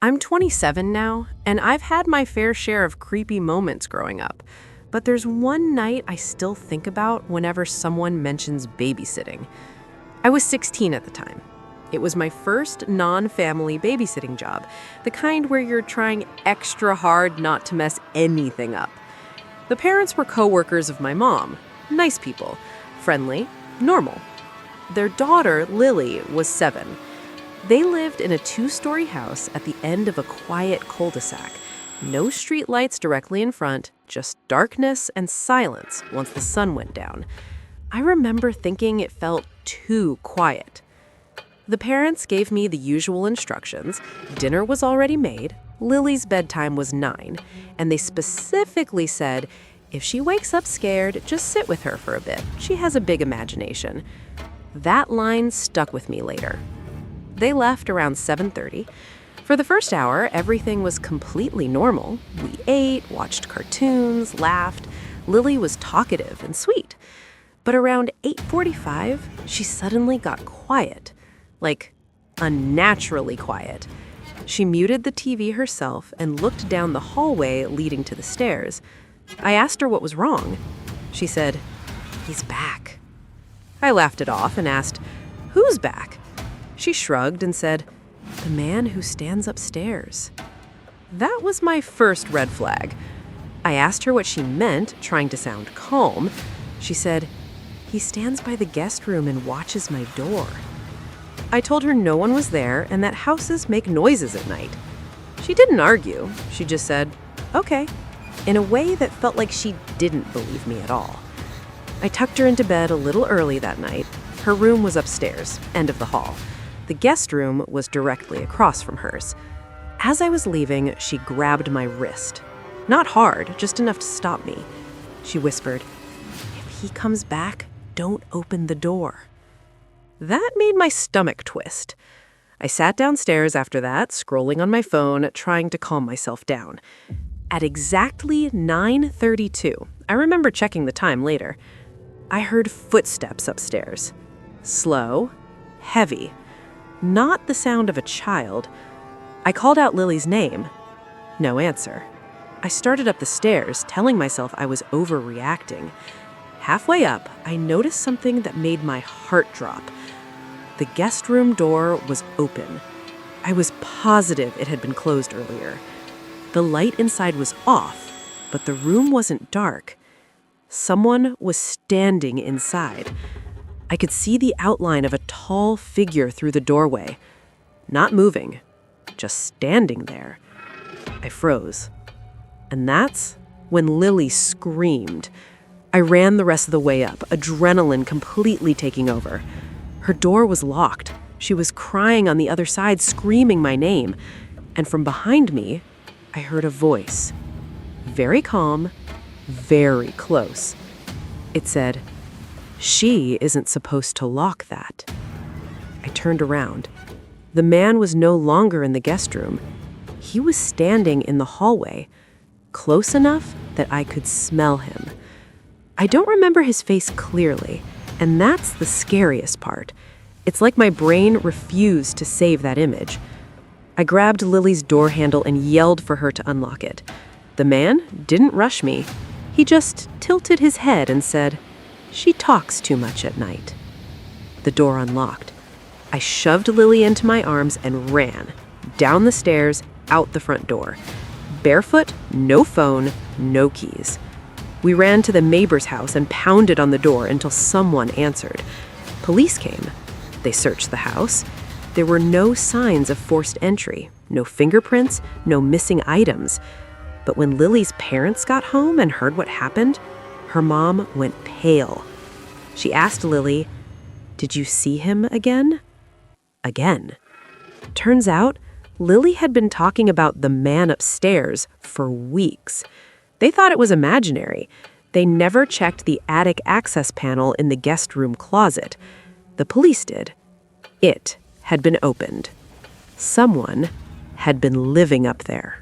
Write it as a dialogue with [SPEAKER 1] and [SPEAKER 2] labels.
[SPEAKER 1] I'm 27 now, and I've had my fair share of creepy moments growing up. But there's one night I still think about whenever someone mentions babysitting. I was 16 at the time. It was my first non-family babysitting job, the kind where you're trying extra hard not to mess anything up. The parents were co-workers of my mom, nice people, friendly, normal. Their daughter, Lily, was 7. They lived in a 2-story house at the end of a quiet cul-de-sac. No street lights directly in front, just darkness and silence once the sun went down. I remember thinking it felt too quiet. The parents gave me the usual instructions. Dinner was already made. Lily's bedtime was 9. And they specifically said, if she wakes up scared, just sit with her for a bit. She has a big imagination. That line stuck with me later. They left around 7:30. For the first hour, everything was completely normal. We ate, watched cartoons, laughed. Lily was talkative and sweet. But around 8:45, she suddenly got quiet. Like, unnaturally quiet. She muted the TV herself and looked down the hallway leading to the stairs. I asked her what was wrong. She said, "He's back." I laughed it off and asked, "Who's back?" She shrugged and said, "The man who stands upstairs." That was my first red flag. I asked her what she meant, trying to sound calm. She said, "He stands by the guest room and watches my door." I told her no one was there and that houses make noises at night. She didn't argue. She just said, "Okay," in a way that felt like she didn't believe me at all. I tucked her into bed a little early that night. Her room was upstairs, end of the hall. The guest room was directly across from hers. As I was leaving, she grabbed my wrist. Not hard, just enough to stop me. She whispered, "If he comes back, don't open the door." That made my stomach twist. I sat downstairs after that, scrolling on my phone, trying to calm myself down. At exactly 9:32, I remember checking the time later, I heard footsteps upstairs. Slow, heavy. Not the sound of a child. I called out Lily's name. No answer. I started up the stairs, telling myself I was overreacting. Halfway up, I noticed something that made my heart drop. The guest room door was open. I was positive it had been closed earlier. The light inside was off, but the room wasn't dark. Someone was standing inside. I could see the outline of a tall figure through the doorway. Not moving, just standing there. I froze. And that's when Lily screamed. I ran the rest of the way up, adrenaline completely taking over. Her door was locked. She was crying on the other side, screaming my name. And from behind me, I heard a voice. Very calm, very close. It said, "She isn't supposed to lock that." I turned around. The man was no longer in the guest room. He was standing in the hallway, close enough that I could smell him. I don't remember his face clearly, and that's the scariest part. It's like my brain refused to save that image. I grabbed Lily's door handle and yelled for her to unlock it. The man didn't rush me. He just tilted his head and said, "She talks too much at night." The door unlocked. I shoved Lily into my arms and ran, down the stairs, out the front door. Barefoot, no phone, no keys. We ran to the neighbor's house and pounded on the door until someone answered. Police came. They searched the house. There were no signs of forced entry, no fingerprints, no missing items. But when Lily's parents got home and heard what happened, her mom went pale. She asked Lily, "Did you see him again?" Again. Turns out, Lily had been talking about the man upstairs for weeks. They thought it was imaginary. They never checked the attic access panel in the guest room closet. The police did. It had been opened. Someone had been living up there.